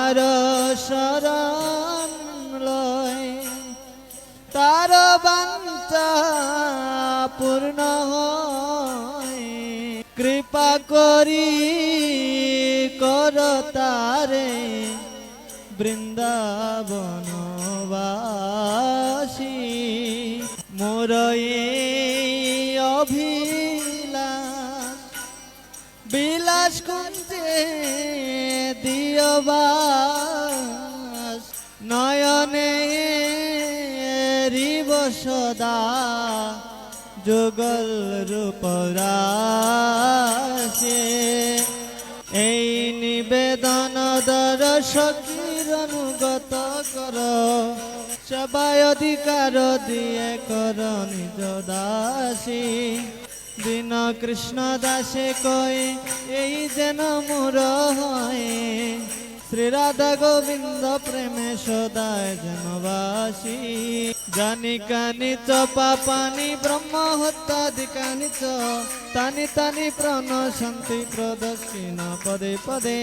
তার শরণ লয় তার বাঞ্ছা পূর্ণ হয় কৃপা করি কর তারে বৃন্দাবনবাসী মোর এই অভিলাষ বিলাস কুঞ্জে দিও বাস নয়নে রিব সদা যুগল রূপ রাশে এই নিবেদন দর্শকীর অনুগত কর সবাই অধিকার দিয়ে কর নিজ দাসী দীন কৃষ্ণ দাসে কয়ে এই যেন মোর হয় শ্রী রাধা গোবিন্দ প্রেমে সদায় জনবাসী জানি কানি চ পাপানি ব্রহ্ম হত্যাদিকানি চ তানি তানি প্রণশন্তি প্রদক্ষিণ পদে পদে।